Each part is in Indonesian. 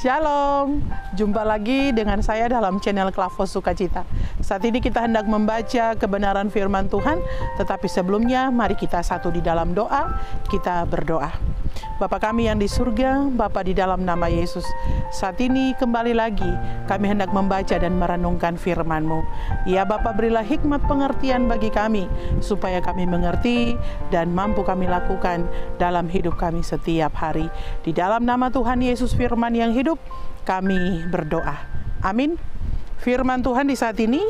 Shalom, jumpa lagi dengan saya dalam channel Klavos Sukacita. Saat ini kita hendak membaca kebenaran firman Tuhan, tetapi sebelumnya mari kita satu di dalam doa, kita berdoa. Bapa kami yang di surga, Bapa di dalam nama Yesus, saat ini kembali lagi kami hendak membaca dan merenungkan firman-Mu. Ya Bapa, berilah hikmat pengertian bagi kami, supaya kami mengerti dan mampu kami lakukan dalam hidup kami setiap hari. Di dalam nama Tuhan Yesus firman yang hidup, kami berdoa. Amin. Firman Tuhan di saat ini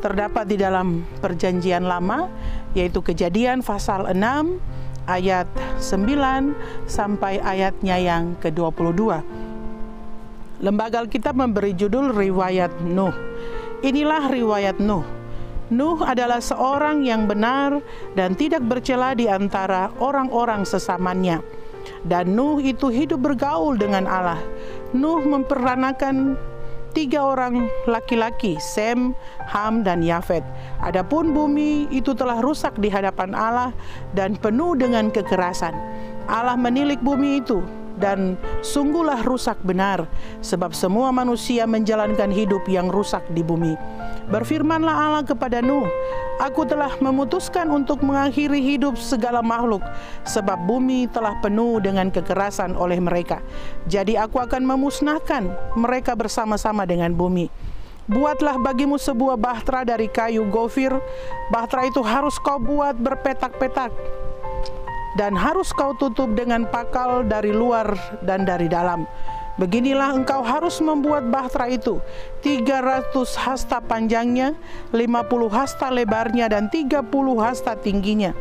terdapat di dalam Perjanjian Lama, yaitu Kejadian pasal 6, ayat 9 sampai ayatnya yang ke-22. Lembaga Alkitab memberi judul Riwayat Nuh. Inilah riwayat Nuh. Nuh adalah seorang yang benar dan tidak bercela di antara orang-orang sesamanya. Dan Nuh itu hidup bergaul dengan Allah. Nuh memperanakan 3 orang laki-laki, Sem, Ham, dan Yafet. Adapun bumi itu telah rusak di hadapan Allah dan penuh dengan kekerasan. Allah menilik bumi itu, dan sungguhlah rusak benar, sebab semua manusia menjalankan hidup yang rusak di bumi. Berfirmanlah Allah kepada Nuh, Aku telah memutuskan untuk mengakhiri hidup segala makhluk, sebab bumi telah penuh dengan kekerasan oleh mereka. Jadi aku akan memusnahkan mereka bersama-sama dengan bumi. Buatlah bagimu sebuah bahtera dari kayu gofir. Bahtera itu harus kau buat berpetak-petak, dan harus kau tutup dengan pakal dari luar dan dari dalam. Beginilah engkau harus membuat bahtera itu, 300 hasta panjangnya, 50 hasta lebarnya, dan 30 hasta tingginya.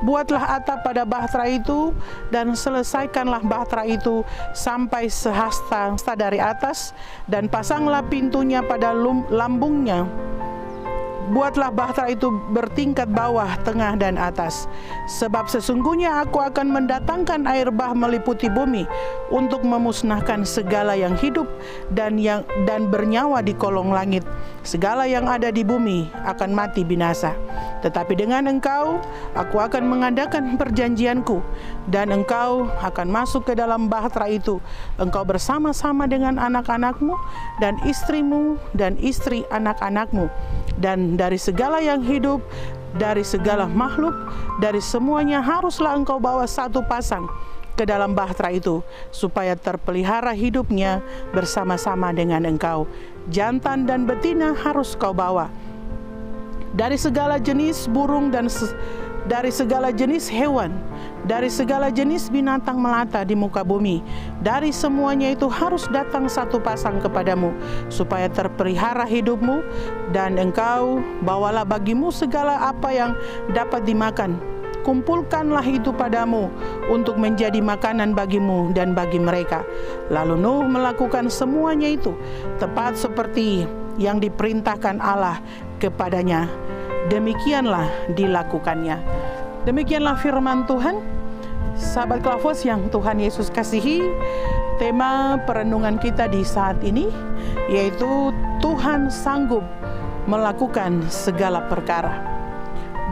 Buatlah atap pada bahtera itu, dan selesaikanlah bahtera itu sampai sehasta dari atas, dan pasanglah pintunya pada lambungnya. Buatlah bahtera itu bertingkat bawah, tengah, dan atas. Sebab sesungguhnya aku akan mendatangkan air bah meliputi bumi untuk memusnahkan segala yang hidup dan bernyawa di kolong langit. Segala yang ada di bumi akan mati binasa. Tetapi dengan engkau, aku akan mengadakan perjanjianku, dan engkau akan masuk ke dalam bahtera itu, engkau bersama-sama dengan anak-anakmu, dan istrimu, dan istri anak-anakmu. Dan dari segala yang hidup, dari segala makhluk, dari semuanya haruslah engkau bawa 1 pasang ke dalam bahtera itu, supaya terpelihara hidupnya bersama-sama dengan engkau. Jantan dan betina harus kau bawa. Dari segala jenis burung dan dari segala jenis hewan, dari segala jenis binatang melata di muka bumi, dari semuanya itu harus datang 1 pasang kepadamu, supaya terpelihara hidupmu. Dan engkau bawalah bagimu segala apa yang dapat dimakan. Kumpulkanlah itu padamu untuk menjadi makanan bagimu dan bagi mereka. Lalu Nuh melakukan semuanya itu tepat seperti yang diperintahkan Allah kepadanya. Demikianlah dilakukannya. Demikianlah firman Tuhan. Sahabat Klavos yang Tuhan Yesus kasihi, tema perenungan kita di saat ini yaitu Tuhan sanggup melakukan segala perkara.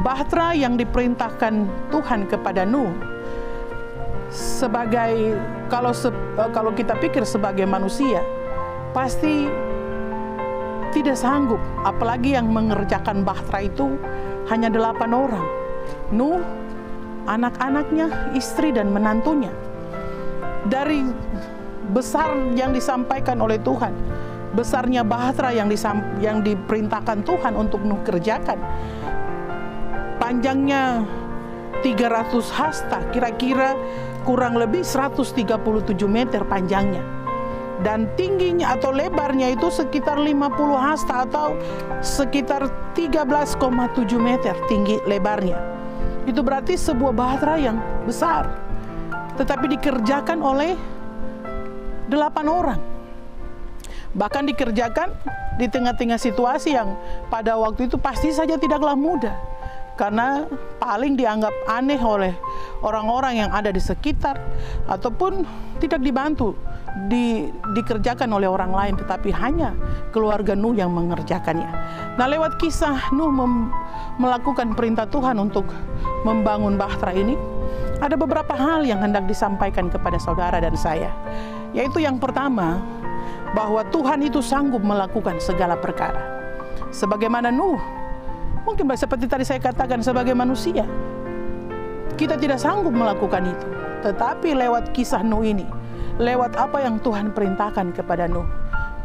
Bahtera yang diperintahkan Tuhan kepada Nuh sebagai kalau kita pikir sebagai manusia pasti tidak sanggup, apalagi yang mengerjakan bahtera itu hanya 8 orang. Nuh, anak-anaknya, istri dan menantunya. Dari besar yang disampaikan oleh Tuhan, besarnya bahtera yang diperintahkan Tuhan untuk Nuh kerjakan, panjangnya 300 hasta, kira-kira kurang lebih 137 meter panjangnya. Dan tingginya atau lebarnya itu sekitar 50 hasta atau sekitar 13,7 meter tinggi lebarnya. Itu berarti sebuah bahtera yang besar, tetapi dikerjakan oleh 8 orang. Bahkan dikerjakan di tengah-tengah situasi yang pada waktu itu pasti saja tidaklah mudah, karena paling dianggap aneh oleh orang-orang yang ada di sekitar, ataupun tidak dibantu dikerjakan oleh orang lain, tetapi hanya keluarga Nuh yang mengerjakannya. Nah, lewat kisah Nuh melakukan perintah Tuhan untuk membangun bahtera ini, ada beberapa hal yang hendak disampaikan kepada saudara dan saya. Yaitu yang pertama, bahwa Tuhan itu sanggup melakukan segala perkara. Sebagaimana Nuh, mungkin seperti tadi saya katakan, sebagai manusia kita tidak sanggup melakukan itu. Tetapi lewat kisah Nuh ini, lewat apa yang Tuhan perintahkan kepada Nuh,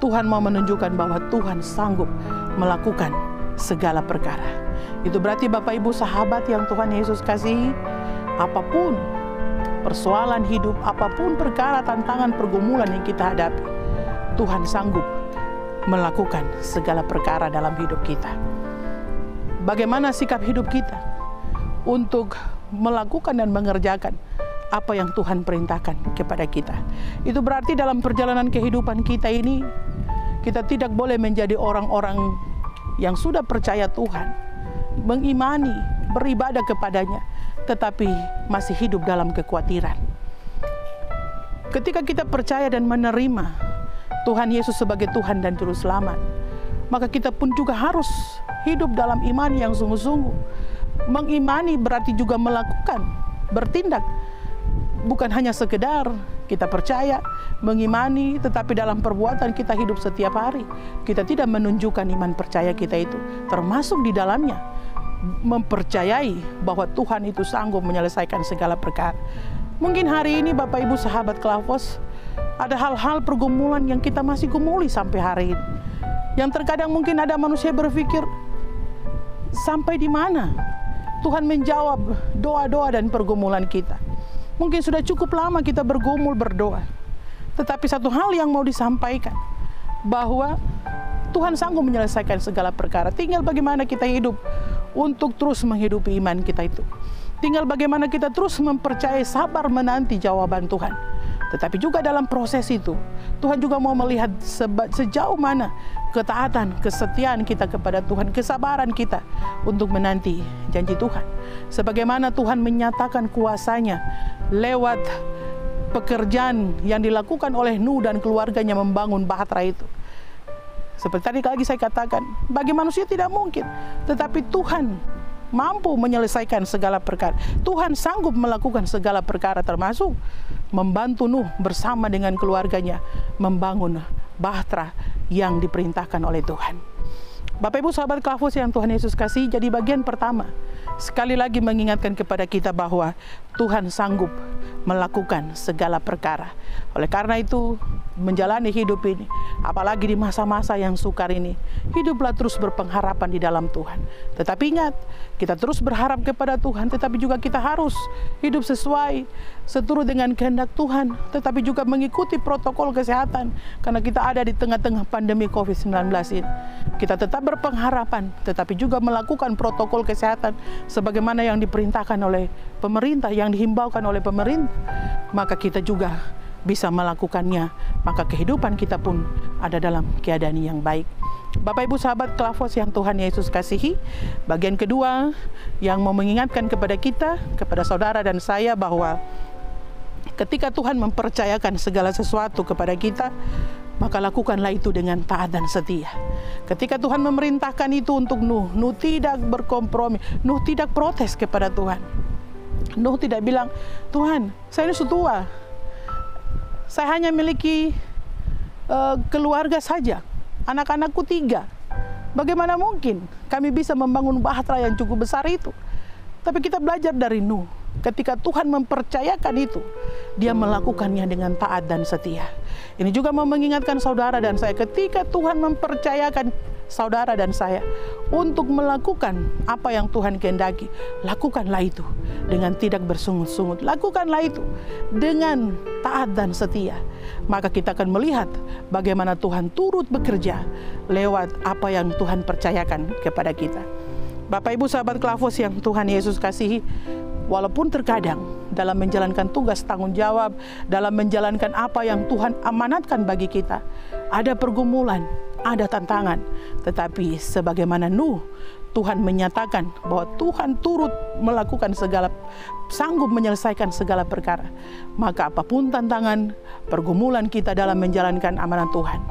Tuhan mau menunjukkan bahwa Tuhan sanggup melakukan segala perkara. Itu berarti Bapak Ibu sahabat yang Tuhan Yesus kasihi, apapun persoalan hidup, apapun perkara, tantangan, pergumulan yang kita hadapi, Tuhan sanggup melakukan segala perkara dalam hidup kita. Bagaimana sikap hidup kita untuk melakukan dan mengerjakan apa yang Tuhan perintahkan kepada kita? Itu berarti dalam perjalanan kehidupan kita ini, kita tidak boleh menjadi orang-orang yang sudah percaya Tuhan, mengimani, beribadah kepadanya, tetapi masih hidup dalam kekhawatiran. Ketika kita percaya dan menerima Tuhan Yesus sebagai Tuhan dan Juru Selamat, maka kita pun juga harus hidup dalam iman yang sungguh-sungguh. Mengimani berarti juga melakukan, bertindak. Bukan hanya sekedar kita percaya, mengimani, tetapi dalam perbuatan kita hidup setiap hari. Kita tidak menunjukkan iman percaya kita itu, termasuk di dalamnya mempercayai bahwa Tuhan itu sanggup menyelesaikan segala perkara. Mungkin hari ini Bapak Ibu sahabat Klavos, ada hal-hal pergumulan yang kita masih gumuli sampai hari ini. Yang terkadang mungkin ada manusia berpikir, sampai di mana Tuhan menjawab doa-doa dan pergumulan kita? Mungkin sudah cukup lama kita bergumul, berdoa. Tetapi satu hal yang mau disampaikan, bahwa Tuhan sanggup menyelesaikan segala perkara. Tinggal bagaimana kita hidup untuk terus menghidupi iman kita itu. Tinggal bagaimana kita terus mempercayai, sabar menanti jawaban Tuhan. Tetapi juga dalam proses itu, Tuhan juga mau melihat sejauh mana ketaatan, kesetiaan kita kepada Tuhan, kesabaran kita untuk menanti janji Tuhan. Sebagaimana Tuhan menyatakan kuasa-Nya lewat pekerjaan yang dilakukan oleh Nuh dan keluarganya membangun bahtera itu. Seperti tadi lagi saya katakan, bagi manusia tidak mungkin, tetapi Tuhan mampu menyelesaikan segala perkara. Tuhan sanggup melakukan segala perkara, termasuk membantu Nuh bersama dengan keluarganya membangun bahtera yang diperintahkan oleh Tuhan. Bapak Ibu sahabat Klavos yang Tuhan Yesus kasih, jadi bagian pertama sekali lagi mengingatkan kepada kita bahwa Tuhan sanggup melakukan segala perkara. Oleh karena itu, menjalani hidup ini, apalagi di masa-masa yang sukar ini, hiduplah terus berpengharapan di dalam Tuhan. Tetapi ingat, kita terus berharap kepada Tuhan, tetapi juga kita harus hidup sesuai, seturut dengan kehendak Tuhan, tetapi juga mengikuti protokol kesehatan, karena kita ada di tengah-tengah pandemi COVID-19 ini. Kita tetap berpengharapan, tetapi juga melakukan protokol kesehatan sebagaimana yang diperintahkan oleh pemerintah, yang dihimbaukan oleh pemerintah, maka kita juga bisa melakukannya, maka kehidupan kita pun ada dalam keadaan yang baik. Bapak Ibu sahabat Klavos yang Tuhan Yesus kasihi, bagian kedua yang mau mengingatkan kepada kita, kepada saudara dan saya, bahwa ketika Tuhan mempercayakan segala sesuatu kepada kita, maka lakukanlah itu dengan taat dan setia. Ketika Tuhan memerintahkan itu untuk Nuh, Nuh tidak berkompromi, Nuh tidak protes kepada Tuhan. Nuh tidak bilang, Tuhan, saya ini sudah tua, saya hanya miliki keluarga saja, anak-anakku 3. Bagaimana mungkin kami bisa membangun bahtera yang cukup besar itu? Tapi kita belajar dari Nuh. Ketika Tuhan mempercayakan itu, dia melakukannya dengan taat dan setia. Ini juga mau mengingatkan saudara dan saya, ketika Tuhan mempercayakan saudara dan saya untuk melakukan apa yang Tuhan kehendaki, lakukanlah itu dengan tidak bersungut-sungut. Lakukanlah itu dengan taat dan setia. Maka kita akan melihat bagaimana Tuhan turut bekerja lewat apa yang Tuhan percayakan kepada kita. Bapak Ibu sahabat Klavos yang Tuhan Yesus kasihi, walaupun terkadang dalam menjalankan tugas tanggung jawab, dalam menjalankan apa yang Tuhan amanatkan bagi kita, ada pergumulan, ada tantangan, tetapi sebagaimana Nuh, Tuhan menyatakan bahwa Tuhan turut melakukan segala, sanggup menyelesaikan segala perkara. Maka apapun tantangan, pergumulan kita dalam menjalankan amanat Tuhan,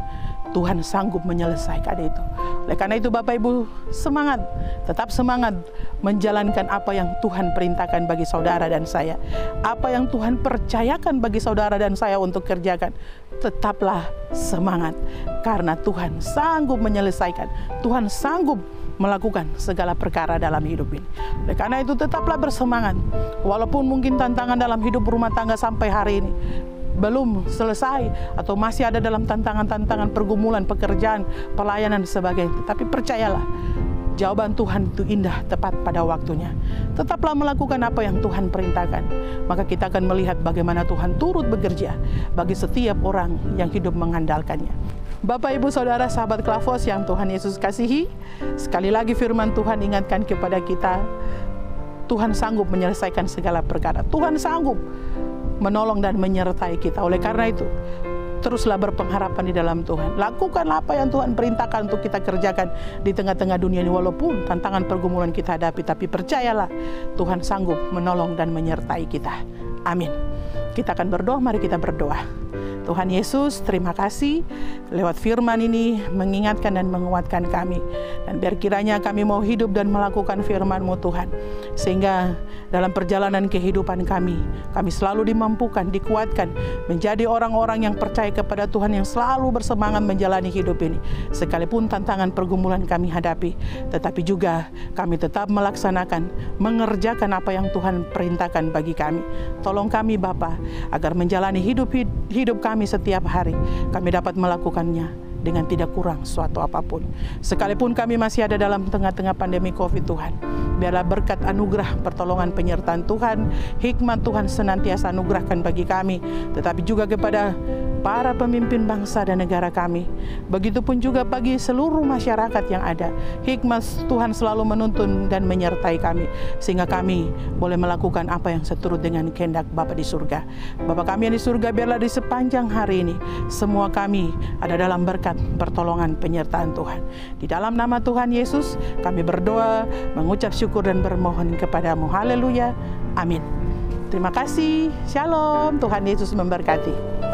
Tuhan sanggup menyelesaikan itu. Oleh karena itu Bapak Ibu semangat, tetap semangat menjalankan apa yang Tuhan perintahkan bagi saudara dan saya. Apa yang Tuhan percayakan bagi saudara dan saya untuk kerjakan. Tetaplah semangat karena Tuhan sanggup menyelesaikan. Tuhan sanggup melakukan segala perkara dalam hidup ini. Oleh karena itu tetaplah bersemangat. Walaupun mungkin tantangan dalam hidup rumah tangga sampai hari ini belum selesai atau masih ada dalam tantangan-tantangan pergumulan, pekerjaan, pelayanan dan sebagainya. Tetapi percayalah, jawaban Tuhan itu indah tepat pada waktunya. Tetaplah melakukan apa yang Tuhan perintahkan. Maka kita akan melihat bagaimana Tuhan turut bekerja bagi setiap orang yang hidup mengandalkannya. Bapak, Ibu, Saudara, sahabat Klavos yang Tuhan Yesus kasihi, sekali lagi firman Tuhan ingatkan kepada kita, Tuhan sanggup menyelesaikan segala perkara. Tuhan sanggup menolong dan menyertai kita. Oleh karena itu, teruslah berpengharapan di dalam Tuhan. Lakukanlah apa yang Tuhan perintahkan untuk kita kerjakan di tengah-tengah dunia ini. Walaupun tantangan pergumulan kita hadapi, tapi percayalah Tuhan sanggup menolong dan menyertai kita. Amin. Kita akan berdoa, mari kita berdoa. Tuhan Yesus, terima kasih lewat firman ini mengingatkan dan menguatkan kami. Dan biar kiranya kami mau hidup dan melakukan firman-Mu Tuhan. Sehingga dalam perjalanan kehidupan kami selalu dimampukan, dikuatkan, menjadi orang-orang yang percaya kepada Tuhan, yang selalu bersemangat menjalani hidup ini. Sekalipun tantangan pergumulan kami hadapi, tetapi juga kami tetap melaksanakan, mengerjakan apa yang Tuhan perintahkan bagi kami. Tolong kami Bapa, agar menjalani hidup kami setiap hari, kami dapat melakukannya dengan tidak kurang suatu apapun. Sekalipun kami masih ada dalam tengah-tengah pandemi COVID Tuhan, biarlah berkat anugerah, pertolongan, penyertaan Tuhan, hikmat Tuhan senantiasa anugerahkan bagi kami, tetapi juga kepada para pemimpin bangsa dan negara kami. Begitupun juga bagi seluruh masyarakat yang ada. Hikmat Tuhan selalu menuntun dan menyertai kami, sehingga kami boleh melakukan apa yang seturut dengan kehendak Bapa di surga. Bapa kami yang di surga, biarlah di sepanjang hari ini semua kami ada dalam berkat, pertolongan, penyertaan Tuhan. Di dalam nama Tuhan Yesus kami berdoa, mengucap syukur dan bermohon kepadamu. Haleluya. Amin. Terima kasih. Shalom. Tuhan Yesus memberkati.